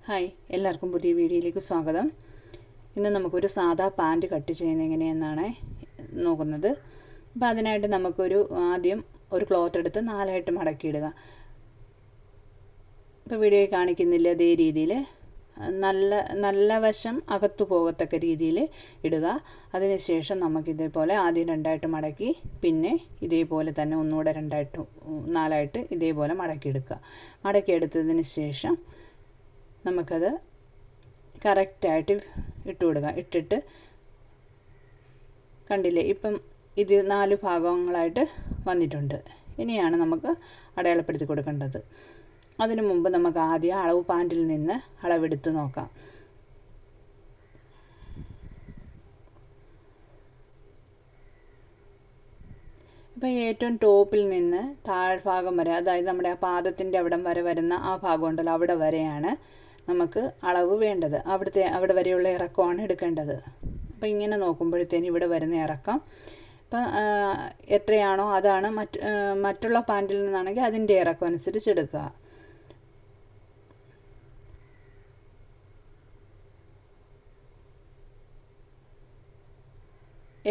Hi, എല്ലാവർക്കും പുതിയ വീഡിയോയിലേക്ക് സ്വാഗതം. ഇന്ന് നമുക്കൊരു സാധാ പാൻറ് കട്ട് ചെയ്യുന്നത് എങ്ങനെയെന്നാണ് നോക്കുന്നത്. അപ്പോൾ അതിനായിട്ട് നമുക്കൊരു ആദ്യം ഒരു ക്ലോത്ത് എടുത്ത് 4ആയിട്ട് മടക്കിയിടുക. ഇപ്പോൾ വീഡിയോയിൽ കാണിക്കുന്നില്ല, അതേ രീതിയിൽ നല്ല വശം അകത്തു പോകത്തക്ക രീതിയിൽ ഇടുക. അതിനുശേഷം നമുക്കിതേപോലെ ആദ്യം 2ആയിട്ട് മടക്കി, പിന്നെ ഇതേപോലെ തന്നെ ഒന്നുകൂടെ 4ആയിട്ട് ഇതേപോലെ മടക്കിയെടുക്കുക. മടക്കിയെടുത്തതിന് ശേഷം നമുക്കത് കറക്റ്റായിട്ട് ഇട്ട് കൊടുക്കുക. ഇട്ടിട്ട് കണ്ടില്ലേ, ഇപ്പം ഇത് 4 ഭാഗങ്ങളായിട്ട് വന്നിട്ടുണ്ട്. ഇനിയാണ് നമുക്ക് അടയാളപ്പെടുത്തി കൊടുക്കേണ്ടത്. അതിനു മുമ്പ് നമുക്ക് ആദ്യം അളവ് പാൻറ്റിൽ നിന്ന് അളവെടുത്ത് നോക്കാം. ഇപ്പോൾ ഏറ്റവും ടോപ്പിൽ നിന്ന് താഴ്ഭാഗം വരെ, അതായത് നമ്മുടെ ആ പാദത്തിൻ്റെ അവിടം വരെ വരുന്ന ആ ഭാഗം ഉണ്ടല്ലോ, അവിടെ വരെയാണ് നമുക്ക് അളവ് വേണ്ടത്. അവിടെ വരെയുള്ള ഇറക്കമാണ് എടുക്കേണ്ടത്. അപ്പോൾ ഇങ്ങനെ നോക്കുമ്പോഴത്തേന് ഇവിടെ വരുന്ന ഇറക്കം ഇപ്പം എത്രയാണോ അതാണ് മറ്റുള്ള പാൻറ്റിൽ നിന്നാണെങ്കിൽ അതിൻ്റെ ഇറക്കം അനുസരിച്ച് എടുക്കുക.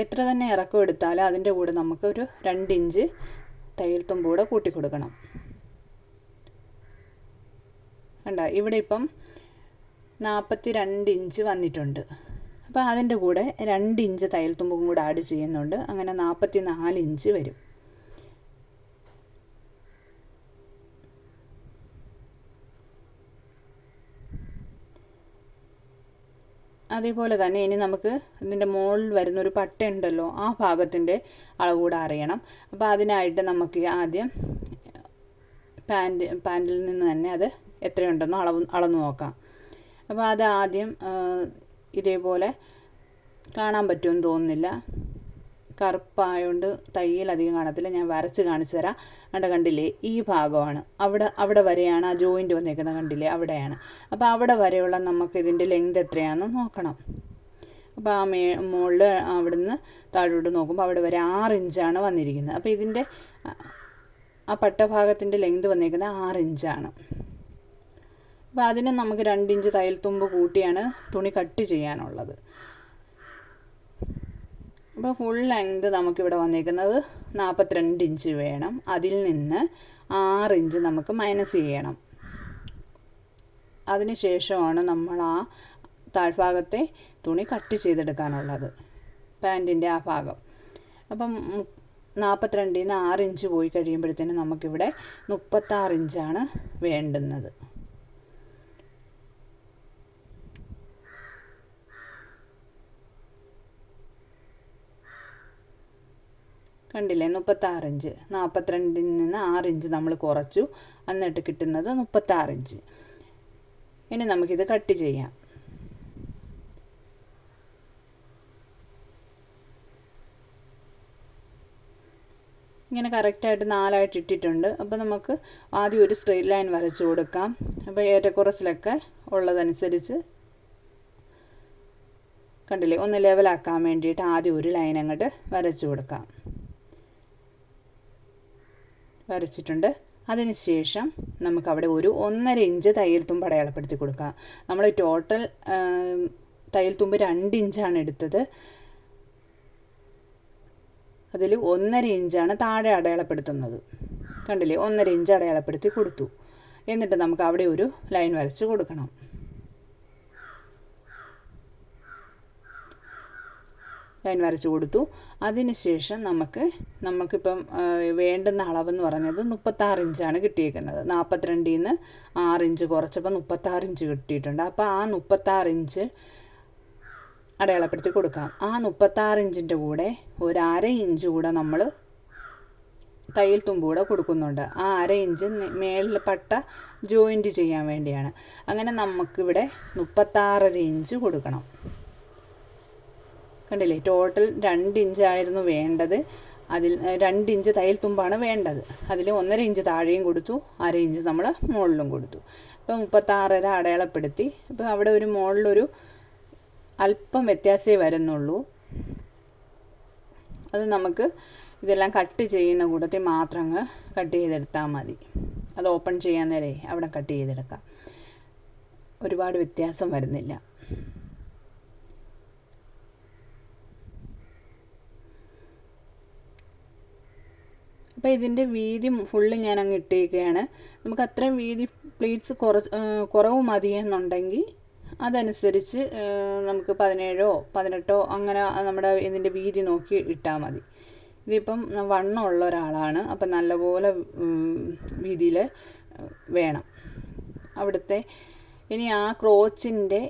എത്ര തന്നെ ഇറക്കം എടുത്താലും അതിൻ്റെ കൂടെ നമുക്കൊരു 2 ഇഞ്ച് തയ്യൽ തുമ്പ് കൂടെ കൂട്ടി കൊടുക്കണം. കണ്ടോ, ഇവിടെ ഇപ്പം 42 ഇഞ്ച് വന്നിട്ടുണ്ട്. അപ്പോൾ അതിൻ്റെ കൂടെ 2 ഇഞ്ച് തയ്യൽ തുമ്പും കൂടെ ആഡ് ചെയ്യുന്നുണ്ട്. അങ്ങനെ 44 ഇഞ്ച് വരും. അതേപോലെ തന്നെ ഇനി നമുക്ക് ഇതിൻ്റെ മുകളിൽ വരുന്നൊരു പട്ടയുണ്ടല്ലോ, ആ ഭാഗത്തിൻ്റെ അളവ് കൂടെ അറിയണം. അപ്പോൾ അതിനായിട്ട് നമുക്ക് ആദ്യം പാൻറ്റിൽ നിന്ന് തന്നെ അത് എത്രയുണ്ടെന്നോ അളന്ന് നോക്കാം. അപ്പോൾ അത് ആദ്യം ഇതേപോലെ കാണാൻ പറ്റുമെന്ന് തോന്നുന്നില്ല, കറുപ്പായതുകൊണ്ട് തയ്യൽ അധികം കാണത്തില്ല. ഞാൻ വരച്ച് കാണിച്ചു തരാം. കണ്ടില്ലേ, ഈ ഭാഗമാണ്, അവിടെ വരെയാണ് ആ ജോയിൻ്റ് വന്നേക്കുന്നത്. കണ്ടില്ലേ, അവിടെയാണ്. അപ്പോൾ അവിടെ വരെയുള്ള നമുക്ക് ഇതിൻ്റെ ലെങ്ത് എത്രയാണെന്ന് നോക്കണം. അപ്പോൾ ആ മുകളിൽ അവിടുന്ന് താഴോട്ട് നോക്കുമ്പോൾ അവിടെ വരെ 6 ഇഞ്ചാണ് വന്നിരിക്കുന്നത്. അപ്പോൾ ഇതിൻ്റെ ആ പട്ടഭാഗത്തിൻ്റെ ലെങ്ത് വന്നേക്കുന്നത് 6 ഇഞ്ചാണ്. അപ്പോൾ അതിന് നമുക്ക് 2 ഇഞ്ച് തയ്യൽ തുമ്പ് കൂട്ടിയാണ് തുണി കട്ട് ചെയ്യാനുള്ളത്. അപ്പോൾ ഫുൾ ലെങ്ത് നമുക്കിവിടെ വന്നിരിക്കുന്നത് 42 ഇഞ്ച് വേണം. അതിൽ നിന്ന് 6 ഇഞ്ച് നമുക്ക് മൈനസ് ചെയ്യണം. അതിന് ശേഷമാണ് നമ്മൾ ആ താഴ്ഭാഗത്തെ തുണി കട്ട് ചെയ്തെടുക്കാനുള്ളത്, പാൻറ്റിൻ്റെ ആ ഭാഗം. അപ്പം 42-ൽ നിന്ന് 6 ഇഞ്ച് പോയി കഴിയുമ്പോഴത്തേനും നമുക്കിവിടെ 36 ഇഞ്ചാണ് വേണ്ടുന്നത്. കണ്ടില്ലേ, 36 ഇഞ്ച്. 42-ൽ നിന്ന് 6 ഇഞ്ച് നമ്മൾ കുറച്ചു, എന്നിട്ട് കിട്ടുന്നത് 36 ഇഞ്ച്. ഇനി നമുക്കിത് കട്ട് ചെയ്യാം. ഇങ്ങനെ കറക്റ്റായിട്ട് 4ആയിട്ട് ഇട്ടിട്ടുണ്ട്. അപ്പോൾ നമുക്ക് ആദ്യം ഒരു സ്ട്രെയിറ്റ് ലൈൻ വരച്ചു കൊടുക്കാം. അപ്പോൾ ഏറ്റക്കുറച്ചിലൊക്കെ ഉള്ളതനുസരിച്ച് കണ്ടില്ലേ, ഒന്ന് ലെവലാക്കാൻ വേണ്ടിയിട്ട് ആദ്യം ഒരു ലൈൻ അങ്ങോട്ട് വരച്ചു കൊടുക്കാം. വരച്ചിട്ടുണ്ട്. അതിനുശേഷം നമുക്കവിടെ ഒരു 1.5 ഇഞ്ച് തയ്യൽ തുമ്പ് അടയാളപ്പെടുത്തി കൊടുക്കാം. നമ്മൾ ടോട്ടൽ തയ്യൽ തുമ്പ് 2 ഇഞ്ചാണ് എടുത്തത്. അതിൽ 1.5 ഇഞ്ചാണ് താഴെ അടയാളപ്പെടുത്തുന്നത്. കണ്ടില്ലേ, 1.5 ഇഞ്ച് അടയാളപ്പെടുത്തി കൊടുത്തു. എന്നിട്ട് നമുക്ക് അവിടെ ഒരു ലൈൻ വരച്ച് കൊടുക്കണം. ലൈൻ വരച്ച് കൊടുത്തു. അതിനുശേഷം നമുക്കിപ്പം വേണ്ടുന്ന അളവെന്ന് പറഞ്ഞത് 36 ഇഞ്ചാണ് കിട്ടിയേക്കുന്നത്. 42-ൽ നിന്ന് 6 ഇഞ്ച് കുറച്ചപ്പോൾ 36 ഇഞ്ച് കിട്ടിയിട്ടുണ്ട്. അപ്പോൾ ആ 36 ഇഞ്ച് അടയാളപ്പെടുത്തി കൊടുക്കാം. ആ 36 ഇഞ്ചിൻ്റെ കൂടെ ഒരു 1/2 ഇഞ്ച് കൂടെ നമ്മൾ തയ്യൽ തുമ്പ് കൂടെ കൊടുക്കുന്നുണ്ട്. ആ 1/2 ഇഞ്ച് മേളിൽ പട്ട ജോയിൻറ്റ് ചെയ്യാൻ വേണ്ടിയാണ്. അങ്ങനെ നമുക്കിവിടെ 36.5 ഇഞ്ച് കൊടുക്കണം. കണ്ടില്ലേ, ടോട്ടൽ 2 ഇഞ്ചായിരുന്നു വേണ്ടത്. അതിൽ 2 ഇഞ്ച് തയ്യൽ തുമ്പാണ് വേണ്ടത്. അതിൽ 1.5 ഇഞ്ച് താഴെയും കൊടുത്തു, 1/2 ഇഞ്ച് നമ്മൾ മുകളിലും കൊടുത്തു. അപ്പോൾ 36.5 അടയാളപ്പെടുത്തി. അപ്പോൾ അവിടെ ഒരു മുകളിലൊരു അല്പം വ്യത്യാസമേ വരുന്നുള്ളൂ. അത് നമുക്ക് ഇതെല്ലാം കട്ട് ചെയ്യുന്ന കൂട്ടത്തിൽ മാത്രം അങ്ങ് കട്ട് ചെയ്തെടുത്താൽ മതി. അത് ഓപ്പൺ ചെയ്യാൻ നേരെ അവിടെ കട്ട് ചെയ്തെടുക്കാം. ഒരുപാട് വ്യത്യാസം വരുന്നില്ല. അപ്പോൾ ഇതിൻ്റെ വീതി ഫുള്ള് ഞാൻ അങ്ങ് ഇട്ടേക്കുകയാണ്. നമുക്ക് അത്രയും വീതി പ്ലീറ്റ്സ് കുറവ് മതിയെന്നുണ്ടെങ്കിൽ അതനുസരിച്ച് നമുക്ക് 17 18 അങ്ങനെ നമ്മുടെ ഇതിൻ്റെ വീതി നോക്കി ഇട്ടാൽ മതി. ഇതിപ്പം വണ്ണമുള്ള ഒരാളാണ്, അപ്പം നല്ലപോലെ വീതിയിൽ വേണം അവിടുത്തെ. ഇനി ആ ക്രോച്ചിൻ്റെ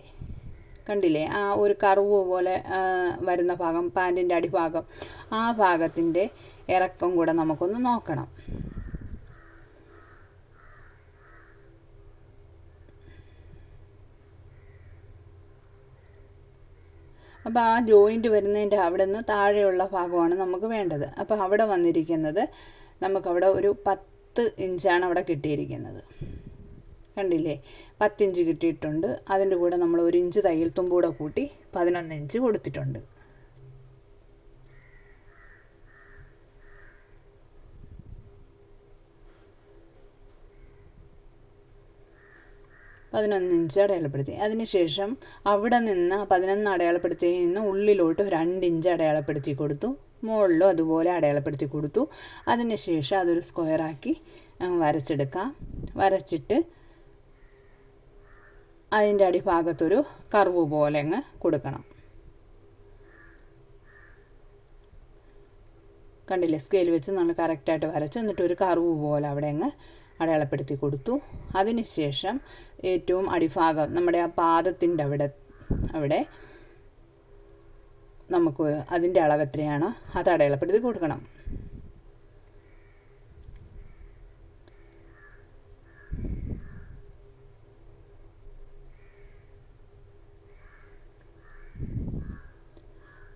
കണ്ടില്ലേ, ആ ഒരു കർവ് പോലെ വരുന്ന ഭാഗം, പാൻറ്റിൻ്റെ അടിഭാഗം, ആ ഭാഗത്തിൻ്റെ ഇറക്കം കൂടെ നമുക്കൊന്ന് നോക്കണം. അപ്പോൾ ആ ജോയിൻറ്റ് വരുന്നതിൻ്റെ അവിടെ നിന്ന് താഴെയുള്ള ഭാഗമാണ് നമുക്ക് വേണ്ടത്. അപ്പോൾ അവിടെ വന്നിരിക്കുന്നത് നമുക്കവിടെ ഒരു 10 ഇഞ്ചാണ് അവിടെ കിട്ടിയിരിക്കുന്നത്. കണ്ടില്ലേ, 10 ഇഞ്ച് കിട്ടിയിട്ടുണ്ട്. അതിൻ്റെ കൂടെ നമ്മൾ 1 ഇഞ്ച് തയ്യൽ തുമ്പൂടെ കൂട്ടി 11 ഇഞ്ച് കൊടുത്തിട്ടുണ്ട്. ഇഞ്ച് അടയാളപ്പെടുത്തി. അതിനുശേഷം അവിടെ നിന്ന് 11 അടയാളപ്പെടുത്തിയതിൽ നിന്ന് ഉള്ളിലോട്ട് 2 ഇഞ്ച് അടയാളപ്പെടുത്തി കൊടുത്തു. മുകളിലും അതുപോലെ അടയാളപ്പെടുത്തി കൊടുത്തു. അതിനുശേഷം അതൊരു സ്ക്വയറാക്കി വരച്ചെടുക്കാം. വരച്ചിട്ട് അതിൻ്റെ അടിഭാഗത്തൊരു കർവ് പോലെ അങ്ങ് കൊടുക്കണം. കണ്ടില്ലേ, സ്കെയിൽ വെച്ച് നമ്മൾ കറക്റ്റായിട്ട് വരച്ചു. എന്നിട്ട് ഒരു കർവ് പോലെ അവിടെ അങ്ങ് അടയാളപ്പെടുത്തി കൊടുത്തു. അതിനുശേഷം ഏറ്റവും അടിഭാഗം നമ്മുടെ ആ പാദത്തിൻ്റെ അവിടെ നമുക്ക് അതിൻ്റെ അളവ് എത്രയാണോ അത് അടയാളപ്പെടുത്തി കൊടുക്കണം.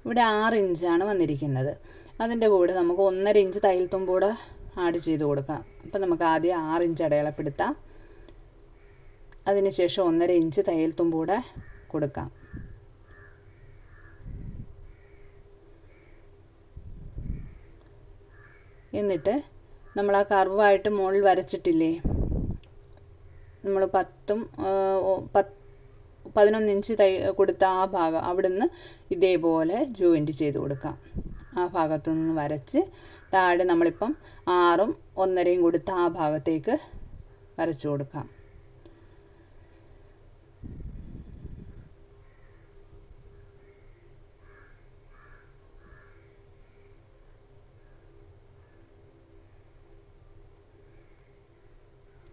ഇവിടെ 6 ഇഞ്ചാണ് വന്നിരിക്കുന്നത്. അതിൻ്റെ കൂടെ നമുക്ക് 1.5 ഇഞ്ച് തയ്യൽ തുമ്പൂടെ ആഡ് ചെയ്ത് കൊടുക്കാം. അപ്പം നമുക്ക് ആദ്യം 6 ഇഞ്ച് അടയാളപ്പെടുത്താം. അതിനുശേഷം 1.5 ഇഞ്ച് തയ്യൽ തുമ്പൂടെ കൊടുക്കാം. എന്നിട്ട് നമ്മൾ ആ കർവായിട്ട് മുകളിൽ വരച്ചിട്ടില്ലേ, നമ്മൾ 11 ഇഞ്ച് കൊടുത്ത ആ ഭാഗം അവിടുന്ന് ഇതേപോലെ ജോയിൻറ്റ് ചെയ്ത് കൊടുക്കാം. ആ ഭാഗത്തു നിന്ന് വരച്ച് താഴെ നമ്മളിപ്പം 6ഉം 1.5യും കൊടുത്ത ആ ഭാഗത്തേക്ക് വരച്ചു കൊടുക്കാം.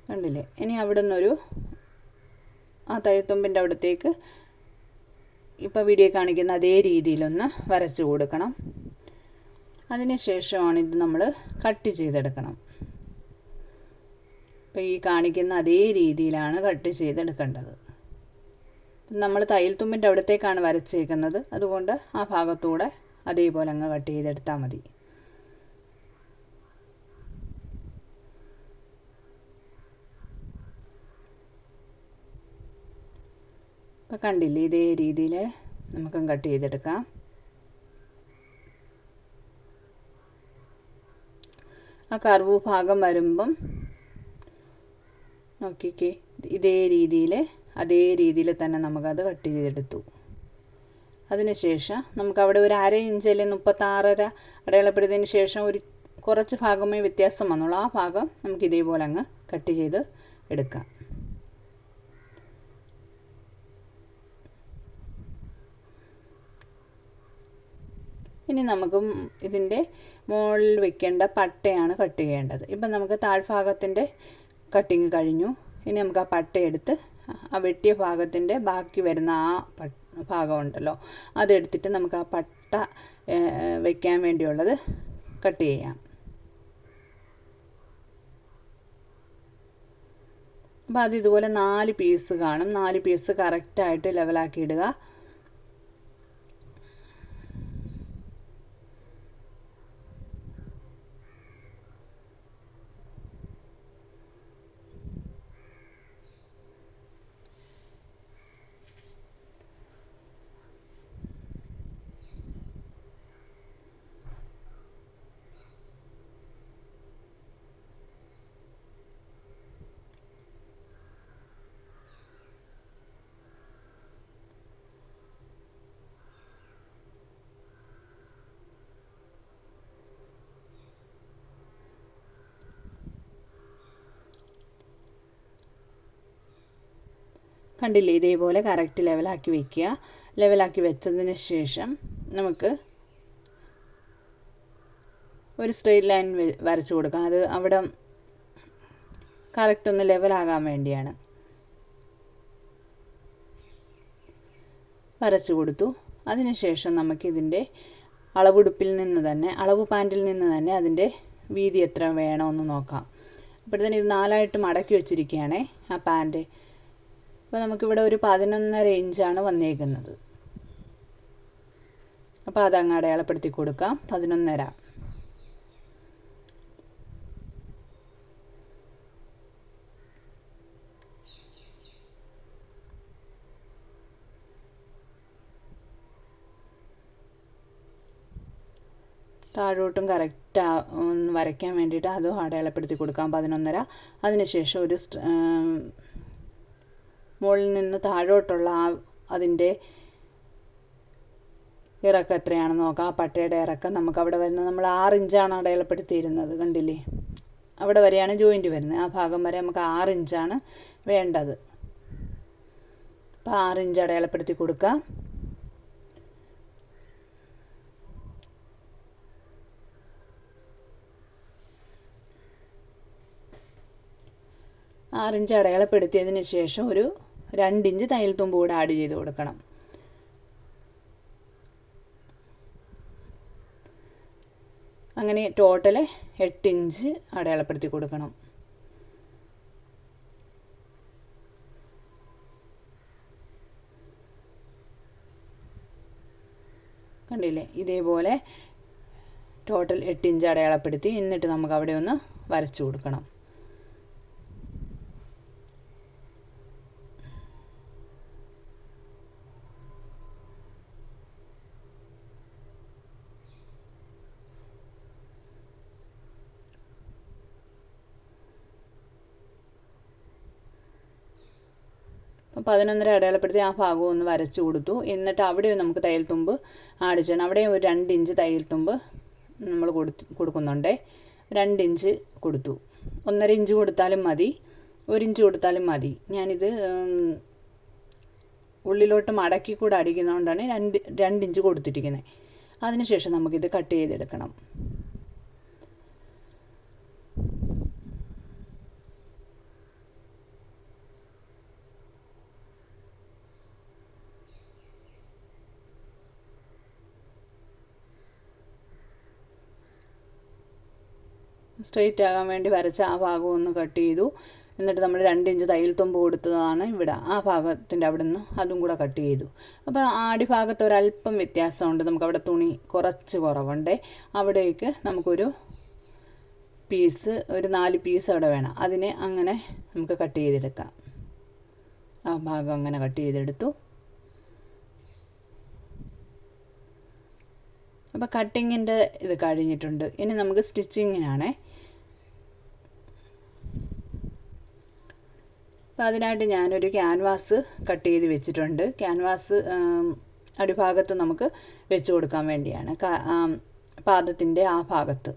കണ്ടില്ലേ, ഇനി അവിടെ നിന്നൊരു ആ തയ്യൽത്തുമ്പിൻ്റെ അവിടത്തേക്ക് ഇപ്പോൾ വീഡിയോ കാണിക്കുന്ന അതേ രീതിയിലൊന്ന് വരച്ചു കൊടുക്കണം. അതിന് ശേഷമാണ് ഇത് നമ്മൾ കട്ട് ചെയ്തെടുക്കണം. ഇപ്പോൾ ഈ കാണിക്കുന്ന അതേ രീതിയിലാണ് കട്ട് ചെയ്തെടുക്കേണ്ടത്. നമ്മൾ തയ്യൽ തുമ്പിൻ്റെ അവിടത്തേക്കാണ് വരച്ചേക്കുന്നത്, അതുകൊണ്ട് ആ ഭാഗത്തൂടെ അതേപോലെ അങ്ങ് കട്ട് ചെയ്തെടുത്താൽ മതി. ഇപ്പോൾ കണ്ടില്ലേ, ഇതേ രീതിയിൽ നമുക്കും കട്ട് ചെയ്തെടുക്കാം. ആ കർവ് ഭാഗം വരുമ്പം നോക്കിക്കേ, ഇതേ രീതിയിൽ അതേ രീതിയിൽ തന്നെ നമുക്കത് കട്ട് ചെയ്തെടുത്തു. അതിനുശേഷം നമുക്കവിടെ ഒരു 1/2 ഇഞ്ച് അല്ലെങ്കിൽ 36.5 അടയാളപ്പെടുത്തിയതിന് ശേഷം ഒരു കുറച്ച് ഭാഗമേ വ്യത്യാസം വന്നുള്ളൂ. ആ ഭാഗം നമുക്ക് ഇതേപോലെ അങ്ങ് കട്ട് ചെയ്ത് എടുക്കാം. ഇനി നമുക്ക് ഇതിൻ്റെ മുകളിൽ വെക്കേണ്ട പട്ടയാണ് കട്ട് ചെയ്യേണ്ടത്. ഇപ്പം നമുക്ക് താഴ്ഭാഗത്തിൻ്റെ കട്ടിങ് കഴിഞ്ഞു. ഇനി നമുക്ക് ആ പട്ടയെടുത്ത് ആ വെട്ടിയ ഭാഗത്തിൻ്റെ ബാക്കി വരുന്ന ആ ഭാഗമുണ്ടല്ലോ, അതെടുത്തിട്ട് നമുക്ക് ആ പട്ട വയ്ക്കാൻ വേണ്ടിയുള്ളത് കട്ട് ചെയ്യാം. അപ്പോൾ അത് ഇതുപോലെ 4 പീസ് കാണും. 4 പീസ് കറക്റ്റായിട്ട് ലെവലാക്കി ഇടുക. കണ്ടില്ലേ, ഇതേപോലെ കറക്റ്റ് ലെവലാക്കി വെക്കുക. ലെവലാക്കി വെച്ചതിന് ശേഷം നമുക്ക് ഒരു സ്ട്രെയിറ്റ് ലൈൻ വരച്ചു കൊടുക്കാം. അത് അവിടെ കറക്റ്റ് ഒന്ന് ലെവലാകാൻ വേണ്ടിയാണ്. വരച്ചു കൊടുത്തു. അതിനുശേഷം നമുക്കിതിൻ്റെ അളവുടുപ്പിൽ നിന്ന് തന്നെ, അളവ് പാൻറ്റിൽ നിന്ന് തന്നെ അതിൻ്റെ വീതി എത്ര വേണമെന്ന് നോക്കാം. അപ്പോഴത്തേന് ഇത് 4ആയിട്ട് മടക്കി വെച്ചിരിക്കുകയാണേ ആ പാൻറ്റ്. അപ്പോൾ നമുക്കിവിടെ ഒരു 11.5 ഇഞ്ചാണ് വന്നേക്കുന്നത്. അപ്പോൾ അതങ്ങ് അടയാളപ്പെടുത്തി കൊടുക്കാം. 11.5. താഴോട്ടും കറക്റ്റ് വരയ്ക്കാൻ വേണ്ടിയിട്ട് അതും അടയാളപ്പെടുത്തി കൊടുക്കാം. 11.5. അതിനുശേഷം ഒരു മുകളിൽ നിന്ന് താഴോട്ടുള്ള അതിൻ്റെ ഇറക്കം എത്രയാണെന്ന് നോക്കാം. ആ പട്ടയുടെ ഇറക്കം നമുക്ക് അവിടെ വരുന്നത് നമ്മൾ 6 ഇഞ്ചാണ് അടയാളപ്പെടുത്തിയിരുന്നത്. കണ്ടില്ലേ, അവിടെ വരെയാണ് ജോയിൻറ്റ് വരുന്നത്. ആ ഭാഗം വരെ നമുക്ക് 6 ഇഞ്ചാണ് വേണ്ടത്. അപ്പോൾ 6 ഇഞ്ച് അടയാളപ്പെടുത്തി കൊടുക്കാം. ആറിഞ്ച് അടയാളപ്പെടുത്തിയതിന് ശേഷം ഒരു 2 ഇഞ്ച് തയ്യൽ തുമ്പ് കൂടെ ആഡ് ചെയ്ത് കൊടുക്കണം. അങ്ങനെ ടോട്ടൽ 8 ഇഞ്ച് അടയാളപ്പെടുത്തി കൊടുക്കണം. കണ്ടില്ലേ, ഇതേപോലെ ടോട്ടൽ 8 ഇഞ്ച് അടയാളപ്പെടുത്തി. എന്നിട്ട് നമുക്ക് അവിടെ ഒന്ന് വരച്ചു കൊടുക്കണം. അപ്പോൾ 11.5 അടയാളപ്പെടുത്തി ആ ഭാഗവും ഒന്ന് വരച്ചു കൊടുത്തു. എന്നിട്ട് അവിടെ നമുക്ക് തയ്യൽ തുമ്പ് ആഡ് ചെയ്യണം. അവിടെ ഒരു 2 ഇഞ്ച് തയ്യൽ തുമ്പ് നമ്മൾ കൊടുക്കുന്നുണ്ട്. 2 ഇഞ്ച് കൊടുത്തു. 1.5 ഇഞ്ച് കൊടുത്താലും മതി, 1 ഇഞ്ച് കൊടുത്താലും മതി. ഞാനിത് ഉള്ളിലോട്ട് മടക്കി കൂടെ അടിക്കുന്നതുകൊണ്ടാണ് 2 ഇഞ്ച് കൊടുത്തിരിക്കുന്നത്. അതിനുശേഷം നമുക്കിത് കട്ട് ചെയ്തെടുക്കണം. സ്ട്രെയിറ്റ് ആകാൻ വേണ്ടി വരച്ച ആ ഭാഗം ഒന്ന് കട്ട് ചെയ്തു. എന്നിട്ട് നമ്മൾ 2 ഇഞ്ച് തയ്യൽ തുമ്പ് കൊടുത്തതാണ് ഇവിടെ. ആ ഭാഗത്തിൻ്റെ അവിടെ നിന്ന് അതും കൂടെ കട്ട് ചെയ്തു. അപ്പോൾ അടിഭാഗത്ത് ഒരല്പം വ്യത്യാസമുണ്ട്. നമുക്കവിടെ തുണി കുറച്ച് കുറവുണ്ട്. അവിടേക്ക് നമുക്കൊരു പീസ്, ഒരു 4 പീസ് അവിടെ വേണം. അതിനെ അങ്ങനെ നമുക്ക് കട്ട് ചെയ്തെടുക്കാം. ആ ഭാഗം അങ്ങനെ കട്ട് ചെയ്തെടുത്തു. അപ്പോൾ കട്ടിങ്ങിൻ്റെ ഇത് കഴിഞ്ഞിട്ടുണ്ട്. ഇനി നമുക്ക് സ്റ്റിച്ചിങ്ങിനാണേ. അപ്പോൾ അതിനായിട്ട് ഞാനൊരു ക്യാൻവാസ് കട്ട് ചെയ്ത് വെച്ചിട്ടുണ്ട്. ക്യാൻവാസ് അടിഭാഗത്ത് നമുക്ക് വെച്ച് കൊടുക്കാൻ വേണ്ടിയാണ്, പാദത്തിൻ്റെ ആ ഭാഗത്ത്.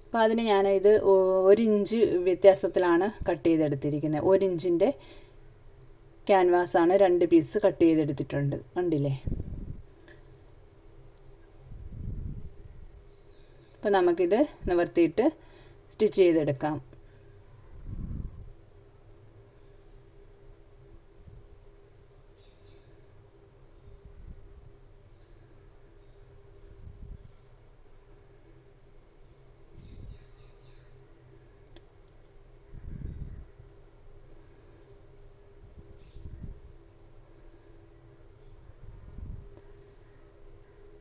അപ്പോൾ അതിന് ഞാനിത് 1 ഇഞ്ച് വ്യത്യാസത്തിലാണ് കട്ട് ചെയ്തെടുത്തിരിക്കുന്നത്. 1 ഇഞ്ചിൻ്റെ ക്യാൻവാസാണ് 2 പീസ് കട്ട് ചെയ്തെടുത്തിട്ടുണ്ട്. കണ്ടില്ലേ. അപ്പോൾ നമുക്കിത് നിവർത്തിയിട്ട് സ്റ്റിച്ച് ചെയ്തെടുക്കാം.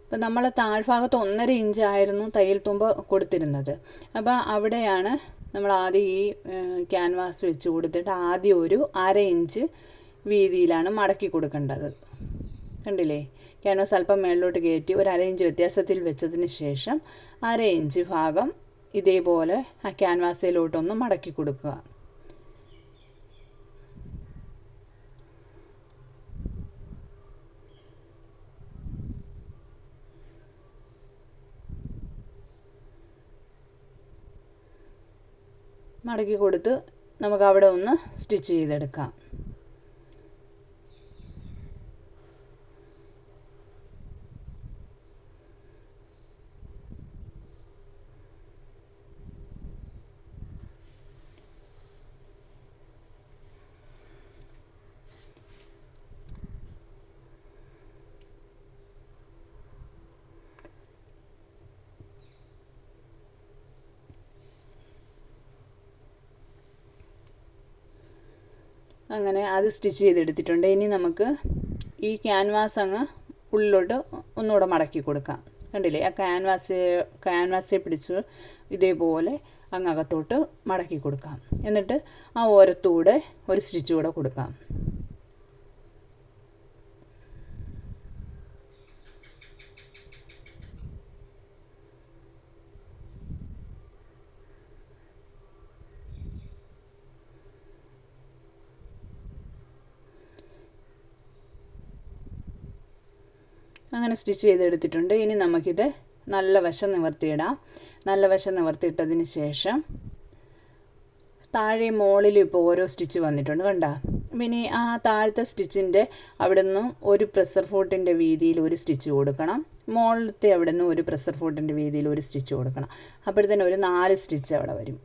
അപ്പം നമ്മൾ താഴ്ഭാഗത്ത് 1.5 ഇഞ്ചായിരുന്നു തയ്യൽ തുമ്പ് കൊടുത്തിരുന്നത്. അപ്പോൾ അവിടെയാണ് നമ്മൾ ആദ്യം ഈ ക്യാൻവാസ് വെച്ച് കൊടുത്തിട്ട് ആദ്യം ഒരു 1/2 ഇഞ്ച് വീതിയിലാണ് മടക്കി കൊടുക്കേണ്ടത്. കണ്ടില്ലേ, ക്യാൻവാസ് അല്പം മേളിലോട്ട് കയറ്റി ഒരു 1/2 ഇഞ്ച് വ്യത്യാസത്തിൽ വെച്ചതിന് ശേഷം 1/2 ഇഞ്ച് ഭാഗം ഇതേപോലെ ആ ക്യാൻവാസിലോട്ടൊന്ന് മടക്കി കൊടുക്കുക. മടക്കി കൊടുത്ത് നമുക്ക് അവിടെ ഒന്ന് സ്റ്റിച്ച് ചെയ്തെടുക്കാം. അങ്ങനെ അത് സ്റ്റിച്ച് ചെയ്തെടുത്തിട്ടുണ്ട്. ഇനി നമുക്ക് ഈ ക്യാൻവാസ് അങ്ങ് ഉള്ളിലോട്ട് ഒന്നുകൂടെ മടക്കി കൊടുക്കാം. കണ്ടില്ലേ, ആ ക്യാൻവാസെ പിടിച്ച് ഇതേപോലെ അങ്ങ് അകത്തോട്ട് മടക്കി കൊടുക്കാം. എന്നിട്ട് ആ ഓരത്തൂടെ ഒരു സ്റ്റിച്ച് കൂടെ കൊടുക്കാം. അങ്ങനെ സ്റ്റിച്ച് ചെയ്തെടുത്തിട്ടുണ്ട്. ഇനി നമുക്കിത് നല്ല വശം നിവർത്തിയിടാം. നല്ല വശം നിവർത്തിയിട്ടതിന് ശേഷം താഴെ മുകളിൽ ഇപ്പോൾ ഓരോ സ്റ്റിച്ച് വന്നിട്ടുണ്ട്, കണ്ടോ? പിന്നെ ആ താഴത്തെ സ്റ്റിച്ചിൻ്റെ അവിടെ നിന്നും ഒരു പ്രഷർ ഫുട്ടിൻ്റെ വീതിയിൽ ഒരു സ്റ്റിച്ച് കൊടുക്കണം. മുകളിലത്തെ അവിടെ നിന്നും ഒരു പ്രഷർ ഫുട്ടിൻ്റെ വീതിയിൽ ഒരു സ്റ്റിച്ച് കൊടുക്കണം. അപ്പോഴത്തേനും ഒരു 4 സ്റ്റിച്ച് അവിടെ വരും.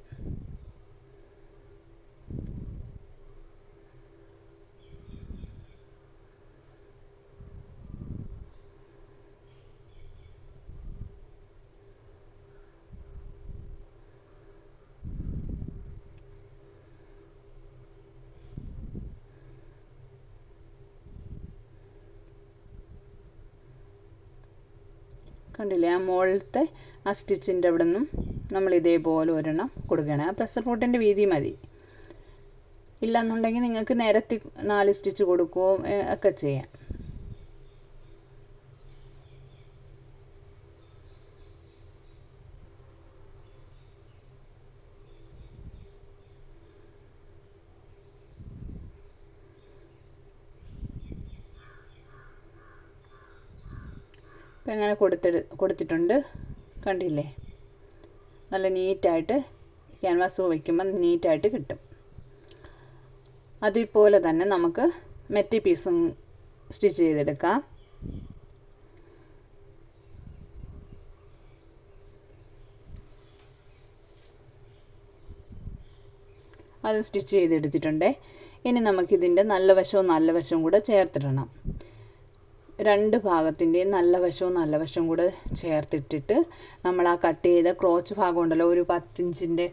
കണ്ടില്ലേ, ആ മുകളിലത്തെ ആ സ്റ്റിച്ചിൻ്റെ അവിടെ നിന്നും നമ്മൾ ഇതേപോലെ ഒരെണ്ണം കൊടുക്കുകയാണ്. ആ പ്രഷർ ഫുട്ടിൻ്റെ വീതി മതി. ഇല്ലെന്നുണ്ടെങ്കിൽ നിങ്ങൾക്ക് നിരത്തി 4 സ്റ്റിച്ച് കൊടുക്കുകയോ ഒക്കെ ചെയ്യാം. ഇപ്പം അങ്ങനെ കൊടുത്തിട്ടുണ്ട്. കണ്ടില്ലേ, നല്ല നീറ്റായിട്ട് ക്യാൻവാസ് വയ്ക്കുമ്പോൾ നീറ്റായിട്ട് കിട്ടും. അതുപോലെ തന്നെ നമുക്ക് മറ്റേ പീസും സ്റ്റിച്ച് ചെയ്തെടുക്കാം. അത് സ്റ്റിച്ച് ചെയ്തെടുത്തിട്ടുണ്ട്. ഇനി നമുക്കിതിൻ്റെ നല്ല വശവും കൂടെ ചേർത്തിടണം. 2 ഭാഗത്തിൻ്റെയും നല്ല വശവും കൂടെ ചേർത്തിട്ടിട്ട് നമ്മൾ ആ കട്ട് ചെയ്ത ക്രോച്ച് ഭാഗം ഉണ്ടല്ലോ, ഒരു 10 ഇഞ്ചിൻ്റെ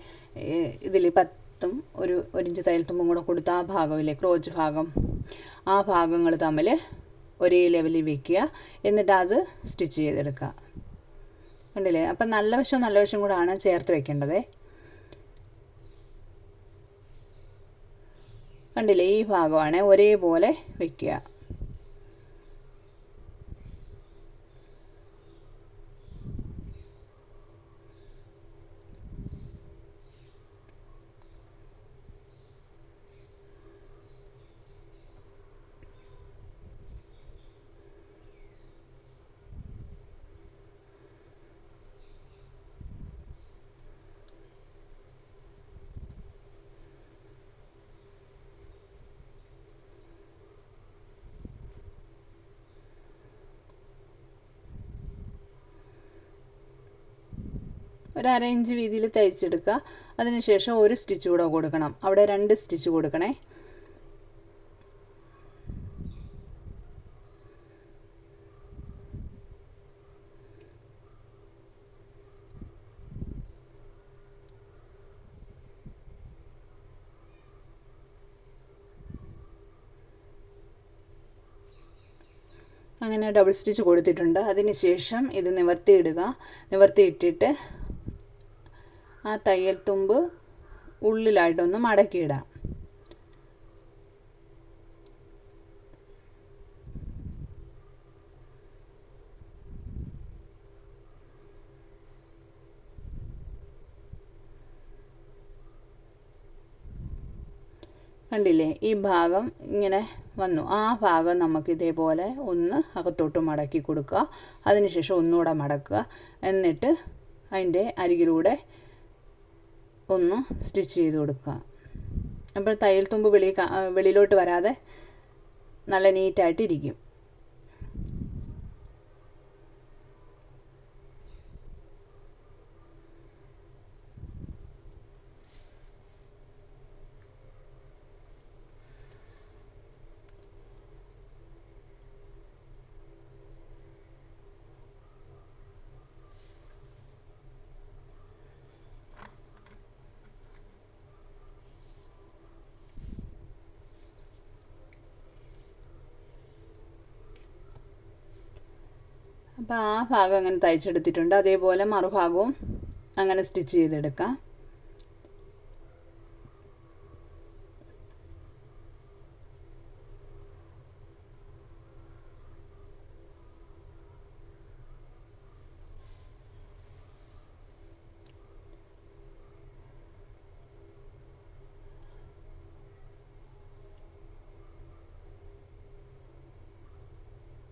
ഇതിൽ 10ഉം ഒരു ഇഞ്ച് തയ്യൽത്തുമ്പും കൂടെ കൊടുത്ത ആ ഭാഗമില്ലേ, ക്രോച്ച് ഭാഗം, ആ ഭാഗങ്ങൾ തമ്മിൽ ഒരേ ലെവലിൽ വയ്ക്കുക. എന്നിട്ട് അത് സ്റ്റിച്ച് ചെയ്തെടുക്കുക. കണ്ടില്ലേ, അപ്പം നല്ല വശവും കൂടെയാണ് ചേർത്ത് വയ്ക്കേണ്ടത്. കണ്ടില്ലേ, ഈ ഭാഗമാണ് ഒരേപോലെ വയ്ക്കുക. ഒരു 1/2 ഇഞ്ച് വീതിയിൽ തയ്ച്ചെടുക്കുക. അതിനുശേഷം ഒരു സ്റ്റിച്ച് കൂടെ കൊടുക്കണം. അവിടെ 2 സ്റ്റിച്ച് കൊടുക്കണേ. അങ്ങനെ ഡബിൾ സ്റ്റിച്ച് കൊടുത്തിട്ടുണ്ട്. അതിനുശേഷം ഇത് നിവർത്തിയിട്ടിട്ട് ആ തയ്യൽ തുമ്പ് ഉള്ളിലായിട്ടൊന്ന് മടക്കിയിടാം. കണ്ടില്ലേ, ഈ ഭാഗം ഇങ്ങനെ വന്നു. ആ ഭാഗം നമുക്ക് ഇതേപോലെ ഒന്ന് അകത്തോട്ട് മടക്കി കൊടുക്കുക. അതിനുശേഷം ഒന്നുകൂടെ മടക്കുക. എന്നിട്ട് അതിൻ്റെ അരികിലൂടെ ഒന്ന് സ്റ്റിച്ച് ചെയ്ത് കൊടുക്കുക. അപ്പോൾ തയ്യൽ തുമ്പ് വെളിയിലോട്ട് വരാതെ നല്ല നീറ്റായിട്ടിരിക്കും. അപ്പോൾ ആ ഭാഗം അങ്ങനെ തയ്ച്ചെടുത്തിട്ടുണ്ട്. അതേപോലെ മറുഭാഗവും അങ്ങനെ സ്റ്റിച്ച് ചെയ്തെടുക്കാം.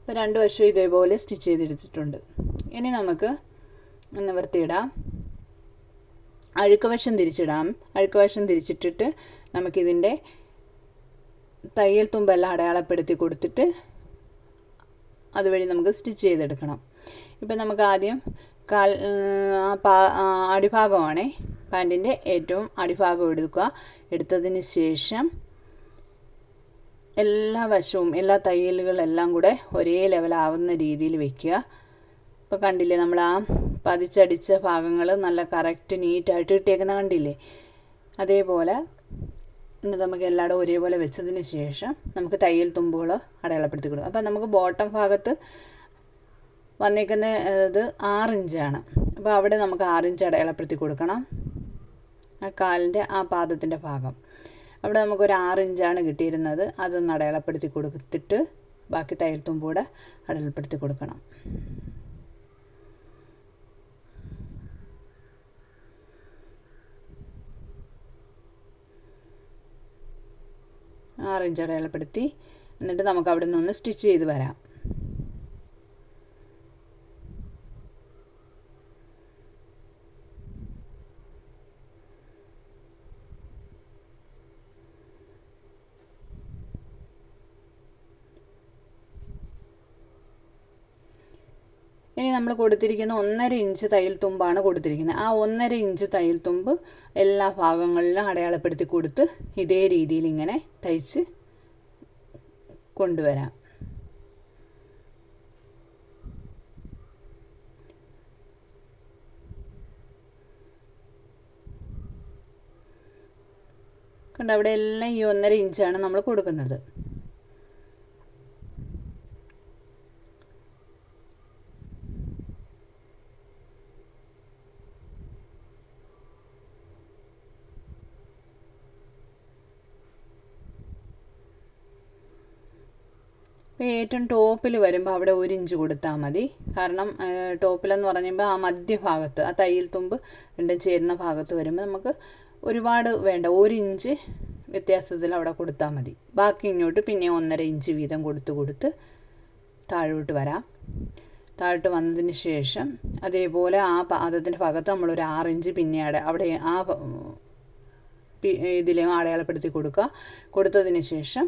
ഇപ്പോൾ രണ്ട് വശവും ഇതേപോലെ സ്റ്റിച്ച് ചെയ്തെടുത്തിട്ടുണ്ട്. ഇനി നമുക്ക് നിവർത്തിയിടാം. അഴുക്ക് വശം തിരിച്ചിടാം. അഴുക്ക് വശം തിരിച്ചിട്ടിട്ട് നമുക്കിതിൻ്റെ തയ്യൽ തുമ്പെല്ലാം അടയാളപ്പെടുത്തി കൊടുത്തിട്ട് അതുവഴി നമുക്ക് സ്റ്റിച്ച് ചെയ്തെടുക്കണം. ഇപ്പം നമുക്ക് ആദ്യം അടിഭാഗമാണേ, പാൻറ്റിൻ്റെ ഏറ്റവും അടിഭാഗം എടുക്കുക. എടുത്തതിന് ശേഷം എല്ലാ വശവും എല്ലാ തയ്യലുകളെല്ലാം കൂടെ ഒരേ ലെവലാവുന്ന രീതിയിൽ വെക്കുക. ഇപ്പോൾ കണ്ടില്ലേ, നമ്മൾ ആ പതിച്ചടിച്ച ഭാഗങ്ങൾ നല്ല കറക്റ്റ് നീറ്റായിട്ട് ഇട്ടേക്കുന്ന കണ്ടില്ലേ. അതേപോലെ എന്നിട്ട് നമുക്ക് എല്ലായിടും ഒരേപോലെ വെച്ചതിന് ശേഷം നമുക്ക് തയ്യൽ തുമ്പുകൾ അടയാളപ്പെടുത്തി കൊടുക്കും. അപ്പോൾ നമുക്ക് ബോട്ടം ഭാഗത്ത് വന്നിരിക്കുന്ന ഇത് 6 ഇഞ്ചാണ്. അപ്പോൾ അവിടെ നമുക്ക് 6 ഇഞ്ച് അടയാളപ്പെടുത്തി കൊടുക്കണം. ആ കാലിൻ്റെ ആ പാദത്തിൻ്റെ ഭാഗം അവിടെ നമുക്കൊരു 6 ഇഞ്ചാണ് കിട്ടിയിരുന്നത്. അതൊന്ന് അടയാളപ്പെടുത്തി കൊടുത്തിട്ട് ബാക്കി തയ്യൽ തുമ്പൂടെ അടയാളപ്പെടുത്തി കൊടുക്കണം. ആറ് ഇഞ്ച് അടയാളപ്പെടുത്തി എന്നിട്ട് നമുക്ക് അവിടെ നിന്ന് സ്റ്റിച്ച് ചെയ്ത് വരാം. ഇനി നമ്മൾ കൊടുത്തിരിക്കുന്ന 1.5 ഇഞ്ച് തയ്യൽ തുമ്പാണ് കൊടുത്തിരിക്കുന്നത്. ആ 1.5 ഇഞ്ച് തയ്യൽ തുമ്പ് എല്ലാ ഭാഗങ്ങളിലും അടയാളപ്പെടുത്തി കൊടുത്ത് ഇതേ രീതിയിൽ ഇങ്ങനെ തയ്ച്ച് കൊണ്ടുവരാം. കണ്ട അവിടെ എല്ലാം ഈ 1.5 ഇഞ്ചാണ് നമ്മൾ കൊടുക്കുന്നത്. ഇപ്പോൾ ഏറ്റവും ടോപ്പിൽ വരുമ്പോൾ അവിടെ 1 ഇഞ്ച് കൊടുത്താൽ മതി. കാരണം ടോപ്പിലെന്ന് പറയുമ്പോൾ ആ മധ്യഭാഗത്ത് ആ തയ്യൽ തുമ്പ് രണ്ടും ചേരുന്ന ഭാഗത്ത് വരുമ്പോൾ നമുക്ക് ഒരുപാട് വേണ്ട, 1 ഇഞ്ച് വ്യത്യാസത്തിൽ അവിടെ കൊടുത്താൽ മതി. ബാക്കി ഇങ്ങോട്ട് പിന്നെ 1.5 ഇഞ്ച് വീതം കൊടുത്ത് താഴോട്ട് വരാം. താഴോട്ട് വന്നതിന് ശേഷം അതേപോലെ ആ പാദത്തിൻ്റെ ഭാഗത്ത് നമ്മളൊരു 6 ഇഞ്ച് പിന്നെ അവിടെ ആ ഇതിലും അടയാളപ്പെടുത്തി കൊടുക്കുക. കൊടുത്തതിന് ശേഷം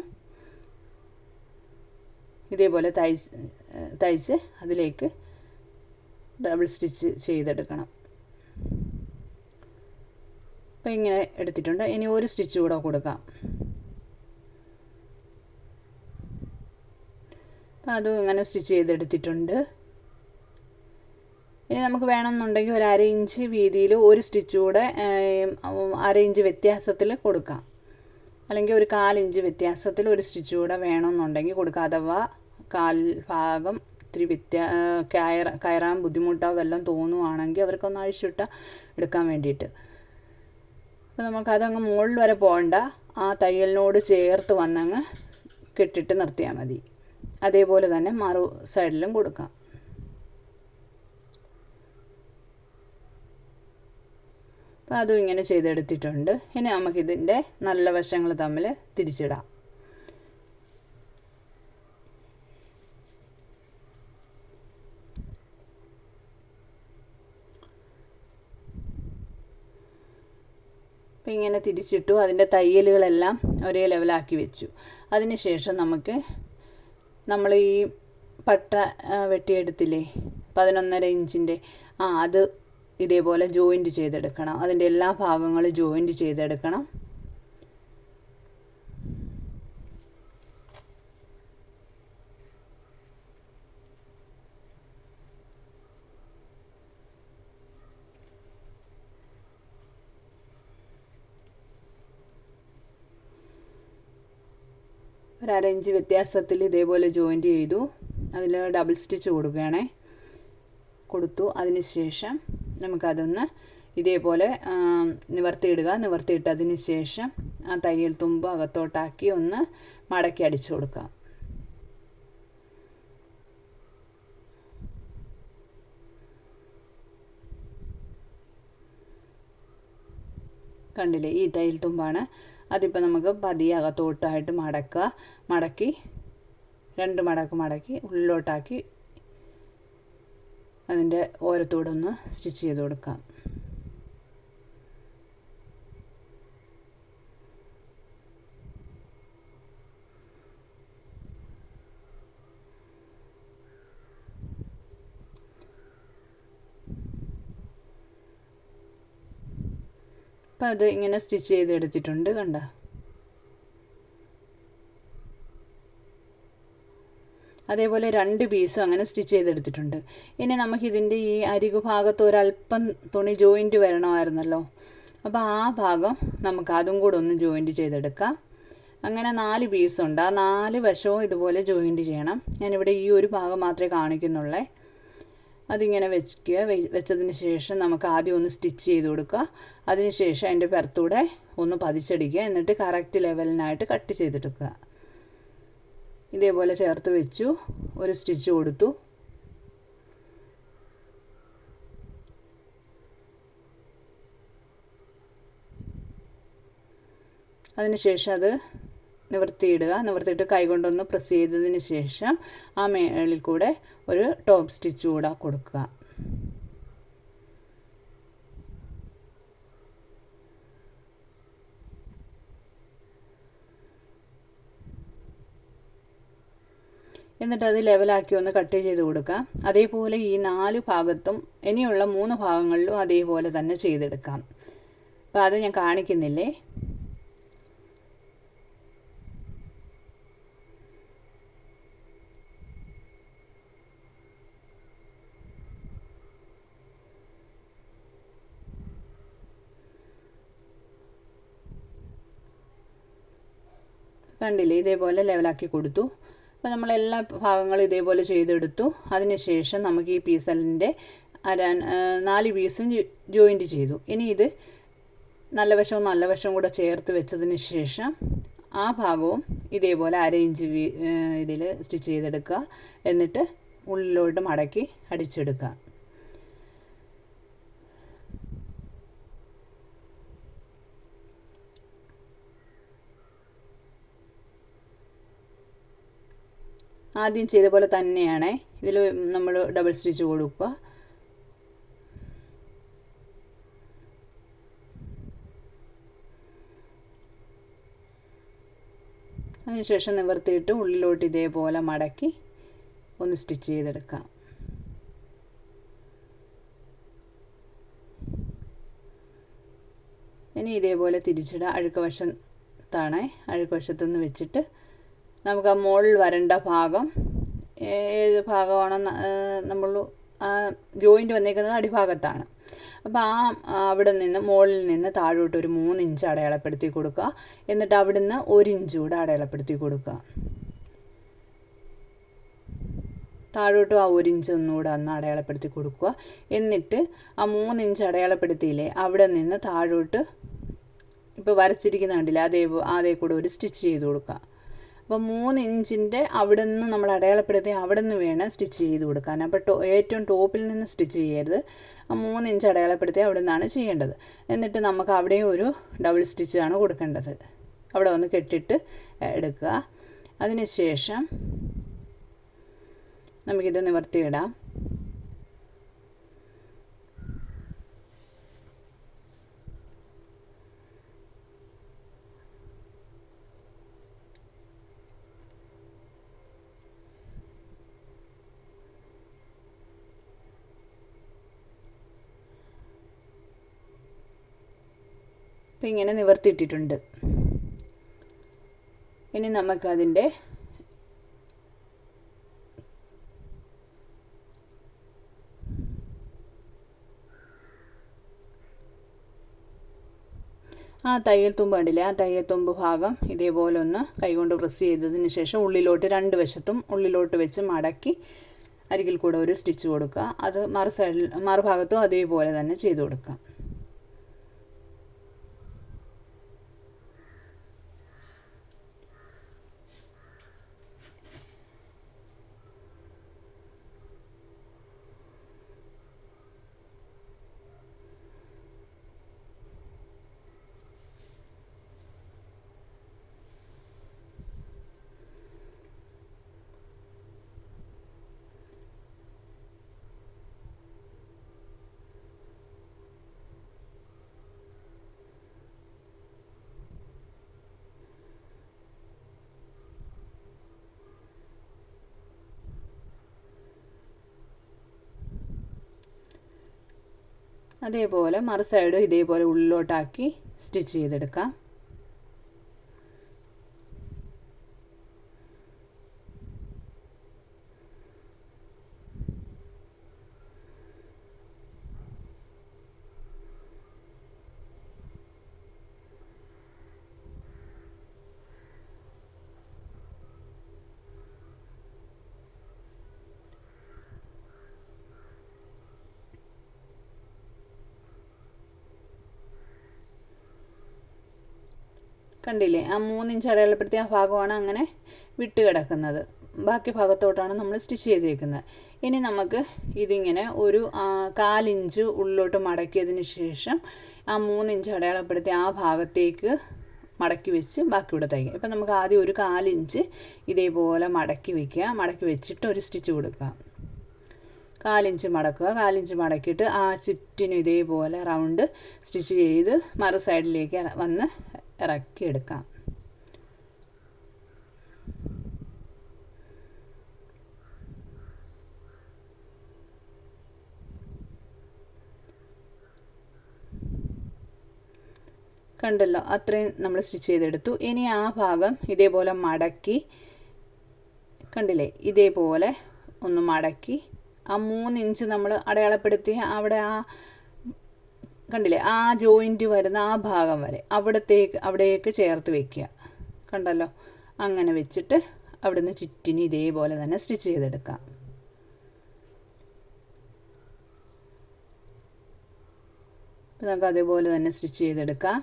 ഇതേപോലെ തയ്ച്ച് അതിലേക്ക് ഡബിൾ സ്റ്റിച്ച് ചെയ്തെടുക്കണം. അപ്പോൾ ഇങ്ങനെ എടുത്തിട്ടുണ്ട്. ഇനി ഒരു സ്റ്റിച്ച് കൂടെ കൊടുക്കാം. അപ്പോൾ അതും ഇങ്ങനെ സ്റ്റിച്ച് ചെയ്തെടുത്തിട്ടുണ്ട്. ഇനി നമുക്ക് വേണമെന്നുണ്ടെങ്കിൽ ഒരു 1/2 ഇഞ്ച് വീതിയിൽ ഒരു സ്റ്റിച്ച് കൂടെ 1/2 ഇഞ്ച് വ്യത്യാസത്തിൽ കൊടുക്കാം. അല്ലെങ്കിൽ ഒരു 1/4 ഇഞ്ച് വ്യത്യാസത്തിൽ ഒരു സ്റ്റിച്ച് കൂടെ വേണമെന്നുണ്ടെങ്കിൽ കൊടുക്കാം. അഥവാ കാൽ ഭാഗം ഇത്തിരി കയറാൻ ബുദ്ധിമുട്ടോ വല്ലതും തോന്നുവാണെങ്കിൽ അവർക്കൊന്ന് അഴിച്ചിട്ട് എടുക്കാൻ വേണ്ടിയിട്ട്. അപ്പോൾ നമുക്കതങ്ങ് മുകളിൽ വരെ പോകണ്ട, ആ തയ്യലിനോട് ചേർത്ത് വന്നങ്ങ് കെട്ടിട്ട് നിർത്തിയാൽ മതി. അതേപോലെ തന്നെ മറു സൈഡിലും കൊടുക്കാം. അപ്പോൾ അതും ഇങ്ങനെ ചെയ്തെടുത്തിട്ടുണ്ട്. ഇനി നമുക്കിതിൻ്റെ നല്ല വശങ്ങൾ തമ്മിൽ തിരിച്ചിടാം. ഇങ്ങനെ തിരിച്ചിട്ടു. അതിൻ്റെ തയ്യലുകളെല്ലാം ഒരേ ലെവലാക്കി വെച്ചു. അതിനുശേഷം നമ്മൾ ഈ പട്ട വെട്ടിയെടുത്തില്ലേ 11.5 ഇഞ്ചിൻ്റെ, അത് ഇതേപോലെ ജോയിൻറ്റ് ചെയ്തെടുക്കണം. അതിൻ്റെ എല്ലാ ഭാഗങ്ങളും ജോയിൻറ്റ് ചെയ്തെടുക്കണം. ഒരു 1/2 ഇഞ്ച് വ്യത്യാസത്തിൽ ഇതേപോലെ ജോയിൻറ്റ് ചെയ്തു. അതിൽ ഡബിൾ സ്റ്റിച്ച് കൊടുത്തു. അതിന് ശേഷം നമുക്കതൊന്ന് ഇതേപോലെ നിവർത്തിയിടുക. നിവർത്തിയിട്ടതിന് ശേഷം ആ തയ്യൽ തുമ്പ് അകത്തോട്ടാക്കി ഒന്ന് മടക്കി അടിച്ചു കൊടുക്കാം. കണ്ടില്ലേ, ഈ തയ്യൽ തുമ്പാണ്. അതിപ്പോൾ നമുക്ക് പതിയെ അകത്തോട്ടായിട്ട് മടക്കി 2 മടക്ക് മടക്കി ഉള്ളിലോട്ടാക്കി അതിൻ്റെ ഓരത്തൂടെ ഒന്ന് സ്റ്റിച്ച് ചെയ്ത് കൊടുക്കാം. അപ്പം അത് ഇങ്ങനെ സ്റ്റിച്ച് ചെയ്തെടുത്തിട്ടുണ്ട്. കണ്ട, അതേപോലെ 2 പീസും അങ്ങനെ സ്റ്റിച്ച് ചെയ്തെടുത്തിട്ടുണ്ട്. ഇനി നമുക്കിതിൻ്റെ ഈ അരികു ഭാഗത്ത് ഒരല്പം തുണി ജോയിൻറ്റ് വരണമായിരുന്നല്ലോ. അപ്പോൾ ആ ഭാഗം നമുക്ക് അതും കൂടെ ഒന്ന് ജോയിൻറ്റ് ചെയ്തെടുക്കാം. അങ്ങനെ 4 പീസുണ്ട്. ആ 4 വശവും ഇതുപോലെ ജോയിൻറ്റ് ചെയ്യണം. ഞാനിവിടെ ഈ ഒരു ഭാഗം മാത്രമേ കാണിക്കുന്നുള്ളേ. അതിങ്ങനെ വെച്ചതിന് ശേഷം നമുക്ക് ആദ്യം ഒന്ന് സ്റ്റിച്ച് ചെയ്ത് കൊടുക്കുക. അതിന് ശേഷം അതിൻ്റെ പുറത്തൂടെ ഒന്ന് പതിച്ചടിക്കുക. എന്നിട്ട് കറക്റ്റ് ലെവലിനായിട്ട് കട്ട് ചെയ്തെടുക്കുക. ഇതേപോലെ ചേർത്ത് വെച്ചു. ഒരു സ്റ്റിച്ച് കൊടുത്തു. അതിനുശേഷം അത് നിവർത്തിയിട്ട് കൈകൊണ്ടൊന്ന് പ്രസ് ചെയ്തതിന് ശേഷം ആ മേളിൽ കൂടെ ഒരു ടോപ്പ് സ്റ്റിച്ച് കൂടെ കൊടുക്കുക. എന്നിട്ട് അത് ലെവലാക്കി ഒന്ന് കട്ട് ചെയ്ത് കൊടുക്കാം. അതേപോലെ ഈ 4 ഭാഗത്തും ഇനിയുള്ള 3 ഭാഗങ്ങളിലും അതേപോലെ തന്നെ ചെയ്തെടുക്കാം. അപ്പോൾ അത് ഞാൻ കാണിക്കുന്നില്ലേ. കണ്ടില്ലേ, ഇതേപോലെ ലെവലാക്കി കൊടുത്തു. അപ്പോൾ നമ്മളെല്ലാ ഭാഗങ്ങളും ഇതേപോലെ ചെയ്തെടുത്തു. അതിനുശേഷം നമുക്ക് ഈ പീസലിൻ്റെ 4 പീസും ജോയിൻറ്റ് ചെയ്തു. ഇനി ഇത് നല്ല വശവും കൂടെ ചേർത്ത് വെച്ചതിന് ശേഷം ആ ഭാഗവും ഇതേപോലെ 1/2 ഇഞ്ച് ഇതിൽ സ്റ്റിച്ച് ചെയ്തെടുക്കുക. എന്നിട്ട് ഉള്ളിലോട്ട് മടക്കി അടിച്ചെടുക്കുക. ആദ്യം ചെയ്ത പോലെ തന്നെയാണ് ഇതിൽ നമ്മൾ ഡബിൾ സ്റ്റിച്ച് കൊടുക്കുക. അതിനുശേഷം നിവർത്തിയിട്ട് ഉള്ളിലോട്ട് ഇതേപോലെ മടക്കി ഒന്ന് സ്റ്റിച്ച് ചെയ്തെടുക്കാം. ഇനി ഇതേപോലെ തിരിച്ചിടുക. അഴുക്കവശത്തുനിന്ന് വെച്ചിട്ട് നമുക്ക് ആ മുകളിൽ വരേണ്ട ഭാഗം ഏത് ഭാഗമാണോ നമ്മൾ ജോയിൻറ്റ് വന്നേക്കുന്നത് അടിഭാഗത്താണ്. അപ്പോൾ അവിടെ നിന്ന് മുകളിൽ നിന്ന് താഴോട്ട് ഒരു 3 ഇഞ്ച് അടയാളപ്പെടുത്തി കൊടുക്കുക. എന്നിട്ട് അവിടുന്ന് 1 ഇഞ്ച് കൂടെ അടയാളപ്പെടുത്തി കൊടുക്കുക. താഴോട്ടും ആ 1 ഇഞ്ച് ഒന്നുകൂടെ അടയാളപ്പെടുത്തി കൊടുക്കുക. എന്നിട്ട് ആ 3 ഇഞ്ച് അടയാളപ്പെടുത്തിയില്ലേ, അവിടെ നിന്ന് താഴോട്ട് ഇപ്പോൾ വരച്ചിരിക്കുന്ന കണ്ടില്ല, അതേ കൂടെ ഒരു സ്റ്റിച്ച് ചെയ്ത് കൊടുക്കുക. അപ്പോൾ 3 ഇഞ്ചിൻ്റെ അവിടെ നിന്ന് നമ്മൾ അടയാളപ്പെടുത്തി അവിടെ നിന്ന് വേണം സ്റ്റിച്ച് ചെയ്ത് കൊടുക്കാൻ. അപ്പോൾ ഏറ്റവും ടോപ്പിൽ നിന്ന് സ്റ്റിച്ച് ചെയ്യരുത്. ആ 3 ഇഞ്ച് അടയാളപ്പെടുത്തി അവിടെ നിന്നാണ് ചെയ്യേണ്ടത്. എന്നിട്ട് നമുക്ക് അവിടെയും ഒരു ഡബിൾ സ്റ്റിച്ചാണ് കൊടുക്കേണ്ടത്. അവിടെ ഒന്ന് കെട്ടിട്ട് എടുക്കുക. അതിന് ശേഷം നമുക്കിത് നിവർത്തിയിടാം. അപ്പോൾ ഇങ്ങനെ നിവർത്തിയിട്ടിട്ടുണ്ട്. ഇനി നമുക്കതിൻ്റെ ആ തയ്യൽ തുമ്പ് കണ്ടില്ലേ, ആ തയ്യൽ തുമ്പ് ഭാഗം ഇതേപോലെ ഒന്ന് കൈകൊണ്ട് പ്രസ് ചെയ്തതിന് ശേഷം ഉള്ളിലോട്ട് 2 വശത്തും ഉള്ളിലോട്ട് വെച്ച് മടക്കി അരികിൽ കൂടെ ഒരു സ്റ്റിച്ച് കൊടുക്കുക. അത് മറുഭാഗത്തും അതേപോലെ തന്നെ ചെയ്ത് കൊടുക്കാം. അതേപോലെ മറു സൈഡും ഇതേപോലെ ഉള്ളിലോട്ടാക്കി സ്റ്റിച്ച് ചെയ്തെടുക്കാം. കണ്ടില്ലേ, ആ 3 ഇഞ്ച് അടയാളപ്പെടുത്തിയ ആ ഭാഗമാണ് അങ്ങനെ വിട്ട് കിടക്കുന്നത്. ബാക്കി ഭാഗത്തോട്ടാണ് നമ്മൾ സ്റ്റിച്ച് ചെയ്തേക്കുന്നത്. ഇനി നമുക്ക് ഇതിങ്ങനെ ഒരു 1/4 ഇഞ്ച് ഉള്ളിലോട്ട് മടക്കിയതിന് ശേഷം ആ 3 ഇഞ്ച് അടയാളപ്പെടുത്തിയ ആ ഭാഗത്തേക്ക് മടക്കി വെച്ച് ബാക്കിയൂടെ തയ്ക്കുക. ഇപ്പം നമുക്ക് ആദ്യം ഒരു 1/4 ഇഞ്ച് ഇതേപോലെ മടക്കി വയ്ക്കുക. മടക്കി വെച്ചിട്ട് ഒരു സ്റ്റിച്ച് കൊടുക്കുക. 1/4 ഇഞ്ച് മടക്കുക. 1/4 ഇഞ്ച് മടക്കിയിട്ട് ആ ചുറ്റിനും ഇതേപോലെ റൗണ്ട് സ്റ്റിച്ച് ചെയ്ത് മറു സൈഡിലേക്ക് വന്ന് ഇറക്കിയെടുക്കാം. കണ്ടല്ലോ, അത്രയും നമ്മൾ സ്റ്റിച്ച് ചെയ്തെടുത്തു. ഇനി ആ ഭാഗം ഇതേപോലെ മടക്കി, കണ്ടില്ലേ, ഇതേപോലെ ഒന്ന് മടക്കി ആ 3 ഇഞ്ച് നമ്മൾ അടയാളപ്പെടുത്തി അവിടെ ആ കണ്ടില്ലേ, ആ ജോയിൻറ്റ് വരുന്ന ആ ഭാഗം വരെ അവിടേക്ക് ചേർത്ത് വയ്ക്കുക. കണ്ടല്ലോ, അങ്ങനെ വെച്ചിട്ട് അവിടുന്ന് ചുറ്റിന് ഇതേപോലെ തന്നെ സ്റ്റിച്ച് ചെയ്തെടുക്കാം. നമുക്ക് അതേപോലെ തന്നെ സ്റ്റിച്ച് ചെയ്തെടുക്കാം.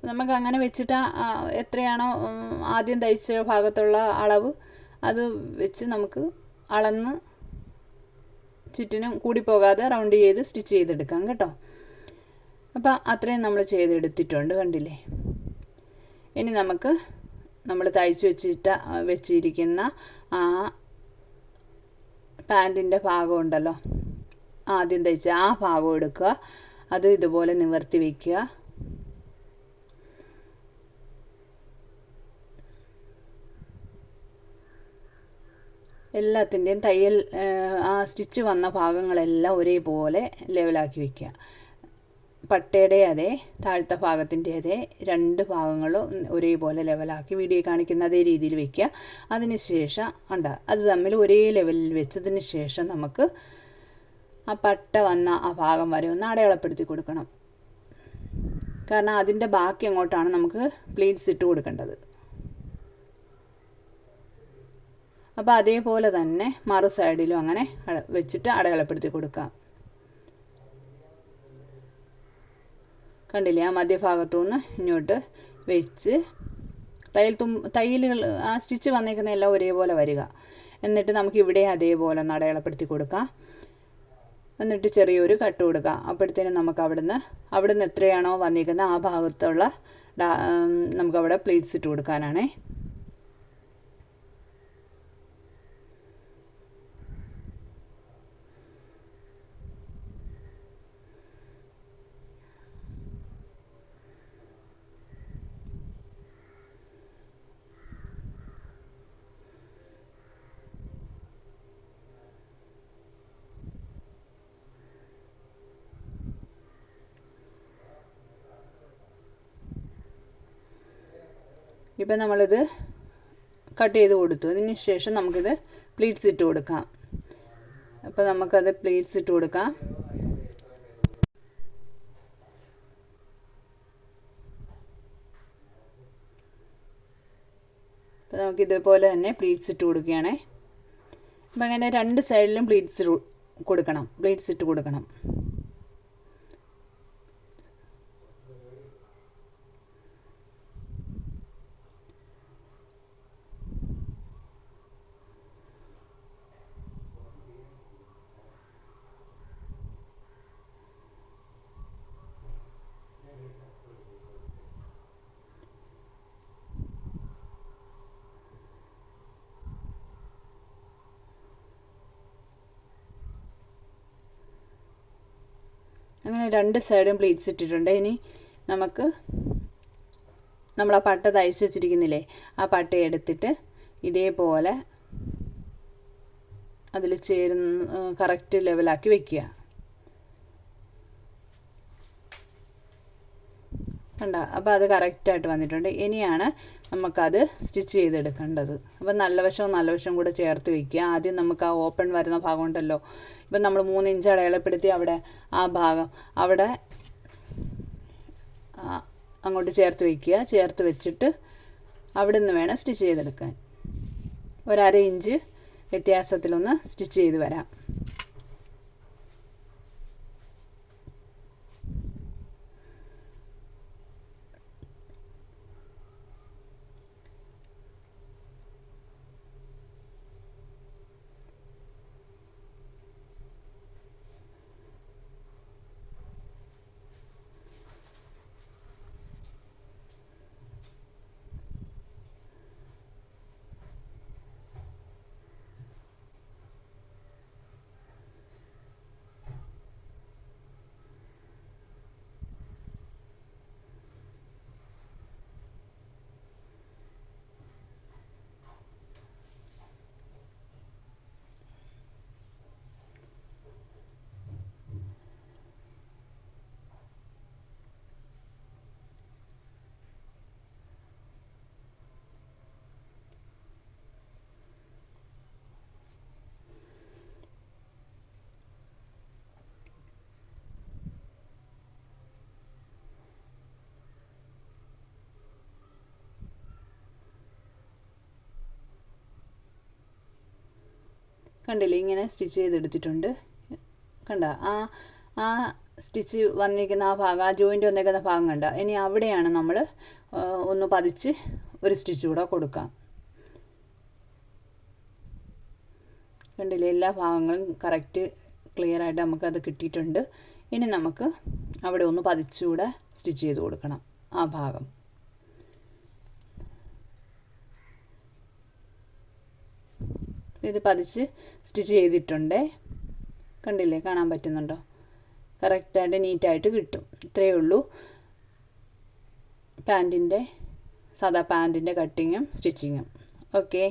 നമുക്ക് അങ്ങനെ വെച്ചിട്ട് എത്രയാണോ ആദ്യം തയ്ച്ച ഭാഗത്തുള്ള അളവ് അത് വെച്ച് നമുക്ക് അളന്ന് ചുറ്റിനും കൂടിപ്പോകാതെ റൗണ്ട് ചെയ്ത് സ്റ്റിച്ച് ചെയ്തെടുക്കാം കേട്ടോ. അപ്പോൾ അത്രയും നമ്മൾ ചെയ്തെടുത്തിട്ടുണ്ട്, കണ്ടില്ലേ. ഇനി നമുക്ക് നമ്മൾ തയ്ച്ച് വെച്ചിരിക്കുന്ന ആ പാൻറ്റിൻ്റെ ഭാഗം ഉണ്ടല്ലോ, ആദ്യം തയ്ച്ച ആ ഭാഗം എടുക്കുക. അത് ഇതുപോലെ നിവർത്തി വയ്ക്കുക. എല്ലാത്തിൻ്റെയും തയ്യൽ ആ സ്റ്റിച്ച് വന്ന ഭാഗങ്ങളെല്ലാം ഒരേപോലെ ലെവലാക്കി വയ്ക്കുക. പട്ടയുടെ അതെ, താഴത്തെ ഭാഗത്തിൻ്റെ അതെ, 2 ഭാഗങ്ങളും ഒരേപോലെ ലെവലാക്കി വീഡിയോ കാണിക്കുന്ന അതേ രീതിയിൽ വയ്ക്കുക. അതിന് ശേഷം അത് തമ്മിൽ ഒരേ ലെവലിൽ വെച്ചതിന് ശേഷം നമുക്ക് ആ പട്ട വന്ന ആ ഭാഗം വരെ ഒന്ന് അടയാളപ്പെടുത്തി കൊടുക്കണം. കാരണം അതിൻ്റെ ബാക്കി അങ്ങോട്ടാണ് നമുക്ക് പ്ലീറ്റ്സ് ഇട്ട് കൊടുക്കേണ്ടത്. അപ്പോൾ അതേപോലെ തന്നെ മറു സൈഡിലും അങ്ങനെ വെച്ചിട്ട് അടയാളപ്പെടുത്തി കൊടുക്കാം. കണ്ടില്ലേ, ആ മധ്യഭാഗത്തുനിന്ന് ഇങ്ങോട്ട് വെച്ച് തയ്യലുകൾ ആ സ്റ്റിച്ച് വന്നേക്കുന്ന എല്ലാം ഒരേപോലെ വരിക. എന്നിട്ട് നമുക്ക് ഇവിടെ അതേപോലെ ഒന്ന് അടയാളപ്പെടുത്തി കൊടുക്കാം. എന്നിട്ട് ചെറിയൊരു കട്ട് കൊടുക്കാം. അപ്പോഴത്തേനും നമുക്ക് അവിടുന്ന് എത്രയാണോ വന്നിരിക്കുന്നത് ആ ഭാഗത്തുള്ള നമുക്കവിടെ പ്ലീറ്റ്സ് ഇട്ട് കൊടുക്കാനാണേ. ഇപ്പം നമ്മളിത് കട്ട് ചെയ്ത് കൊടുത്തു. അതിന് ശേഷം നമുക്കിത് പ്ലീറ്റ്സ് ഇട്ട് കൊടുക്കാം. അപ്പോൾ നമുക്കത് പ്ലീറ്റ്സ് ഇട്ട് കൊടുക്കാം. അപ്പോൾ നമുക്കിതേപോലെ തന്നെ പ്ലീറ്റ്സ് ഇട്ട് കൊടുക്കുകയാണേ. അപ്പം അങ്ങനെ രണ്ട് സൈഡിലും പ്ലീറ്റ്സ് ഇട്ട് കൊടുക്കണം. അങ്ങനെ രണ്ട് സൈഡും പ്ലീറ്റ്സ് ഇട്ടിട്ടുണ്ട്. ഇനി നമുക്ക് നമ്മൾ ആ പട്ട തയ്ച്ച് വെച്ചിരിക്കുന്നില്ലേ, ആ പട്ട എടുത്തിട്ട് ഇതേപോലെ അതിൽ ചേരുന്ന കറക്റ്റ് ലെവലാക്കി വെക്കുക. കണ്ടോ? അപ്പോൾ അത് കറക്റ്റായിട്ട് വന്നിട്ടുണ്ട്. ഇനിയാണ് നമുക്കത് സ്റ്റിച്ച് ചെയ്തെടുക്കേണ്ടത്. അപ്പോൾ നല്ല വശവും കൂടെ ചേർത്ത് വയ്ക്കുക. ആദ്യം നമുക്ക് ആ ഓപ്പൺ വരുന്ന ഭാഗം ഉണ്ടല്ലോ, ഇപ്പം നമ്മൾ 3 ഇഞ്ച് അടയാളപ്പെടുത്തി അവിടെ ആ ഭാഗം അവിടെ അങ്ങോട്ട് ചേർത്ത് വയ്ക്കുക. ചേർത്ത് വെച്ചിട്ട് അവിടെ നിന്ന് വേണം സ്റ്റിച്ച് ചെയ്തെടുക്കാൻ. 1/2 ഇഞ്ച് വ്യത്യാസത്തിലൊന്ന് സ്റ്റിച്ച് ചെയ്ത് വരാം. കണ്ടില്ലേ, ഇങ്ങനെ സ്റ്റിച്ച് ചെയ്തെടുത്തിട്ടുണ്ട്. കണ്ട ആ സ്റ്റിച്ച് വന്നിരിക്കുന്ന ആ ഭാഗം, ആ ജോയിൻ്റ് വന്നിരിക്കുന്ന ഭാഗം കണ്ട. ഇനി അവിടെയാണ് നമ്മൾ ഒന്ന് പതിച്ച് ഒരു സ്റ്റിച്ച് കൂടെ കൊടുക്കാം. കണ്ടില്ലേ, എല്ലാ ഭാഗങ്ങളും കറക്റ്റ് ക്ലിയർ ആയിട്ട് നമുക്കത് കിട്ടിയിട്ടുണ്ട്. ഇനി നമുക്ക് അവിടെ ഒന്ന് പതിച്ചുകൂടെ സ്റ്റിച്ച് ചെയ്ത് കൊടുക്കണം ആ ഭാഗം. ഇത് പതിച്ച് സ്റ്റിച്ച് ചെയ്തിട്ടുണ്ട്. കണ്ടില്ലേ, കാണാൻ പറ്റുന്നുണ്ടോ? കറക്റ്റായിട്ട് നീറ്റായിട്ട് കിട്ടും. ഇത്രയേ ഉള്ളൂ സാദാ പാൻറ്റിൻ്റെ കട്ടിങ്ങും സ്റ്റിച്ചിങ്ങും. ഓക്കെ.